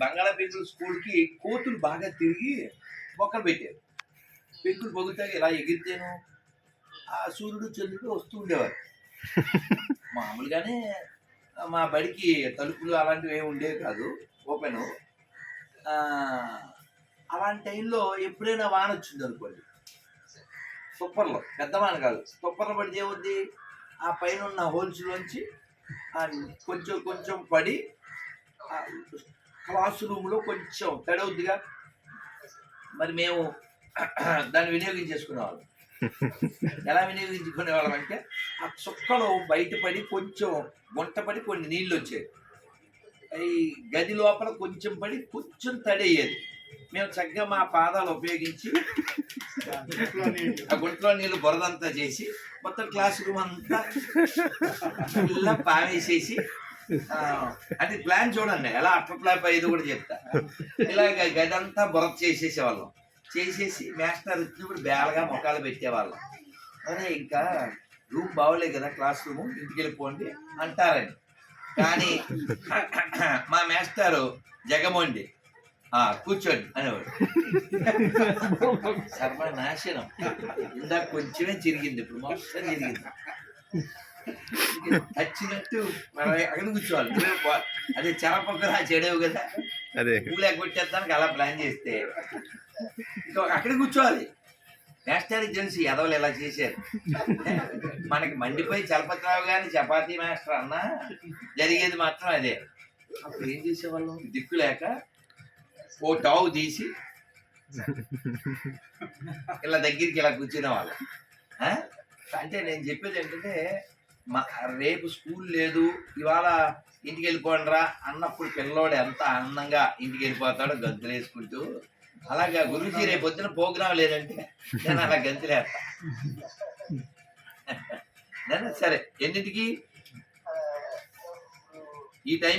బంగాళ పెంకులు స్కూల్కి కోతులు బాగా తిరిగి మొక్కలు పెట్టారు. పెంకులు పొగుతాకి ఇలా ఎగిరితేను ఆ సూర్యుడు చంద్రుడు వస్తూ ఉండేవారు. మామూలుగానే మా బడికి తలుపులు అలాంటివి ఏమి ఉండేవి కాదు, ఓపెను. అలాంటి టైంలో ఎప్పుడైనా వాన వచ్చింది అనుకోండి, తుప్పర్లో, పెద్ద వాన కాదు, తుప్పర్లో పడితే ఏముంది, ఆ పైన ఉన్న హోల్స్లోంచి కొంచెం కొంచెం పడి క్లాస్ రూమ్లో కొంచెం తడవుద్దిగా. మరి మేము దాన్ని వినియోగించేసుకునేవాళ్ళం. ఎలా వినియోగించుకునేవాళ్ళం అంటే ఆ చుక్కలు బయటపడి కొంచెం గుంటపడి కొన్ని నీళ్ళు వచ్చేది, ఈ గది లోపల కొంచెం పడి కొంచెం తడయ్యేది. మేము చక్కగా మా పాదాలు ఉపయోగించి ఆ గుంటలో నీళ్ళు బురదంతా చేసి మొత్తం క్లాస్ రూమ్ అంతా ఇలా పావేసేసి, అది ప్లాన్ చూడండి ఎలా అట్ల ప్లాప్ అయ్యేది కూడా చెప్తా. ఇలాగ గది అంతా బురద చేసేసేవాళ్ళం. చేసేసి మాస్టర్ వచ్చినప్పుడు బేలగా మొక్కలు పెట్టేవాళ్ళం. అదే ఇంకా రూమ్ బాగోలేదు కదా, క్లాస్ రూము, ఇంటికి వెళ్ళిపోండి అంటారని. కానీ మా మాస్టారు జగమోండి కూర్చోండి అనేవాడు. సర్వనాశనం. ఇందాక కొంచెమే చిరిగింది, ఇప్పుడు మొత్తం చిరిగింది. వచ్చినట్టు అక్కడ కూర్చోవాలి. అదే చెరపక్కన చెడేవు కదా, పూలు ఎగ్గొట్టేస్తానికి అలా ప్లాన్ చేస్తే అక్కడ కూర్చోవాలి. మాస్టర్కి తెలిసి ఎదవలు ఎలా చేశారు. మనకి మండిపోయి చలపతిరావు గాని చపాతీ మాస్టర్ అన్నా జరిగేది మాత్రం అదే. అప్పుడు ఏం చేసేవాళ్ళం, దిక్కు లేక ఓ టావు తీసి ఇలా దగ్గరికి ఇలా కూర్చునే వాళ్ళం. అంటే నేను చెప్పేది ఏంటంటే, రేపు స్కూల్ లేదు, ఇవాళ ఇంటికి వెళ్ళిపోండి రా అన్నప్పుడు పిల్లోడు ఎంత ఆనందంగా ఇంటికి వెళ్ళిపోతాడో గంతులు వేసుకుంటూ. అలాగా గురూజీ రేపు వచ్చిన ప్రోగ్రాం లేదంటే నేను అలా గంతులేస్తా. సరే, ఎన్నింటికి ఈ టైం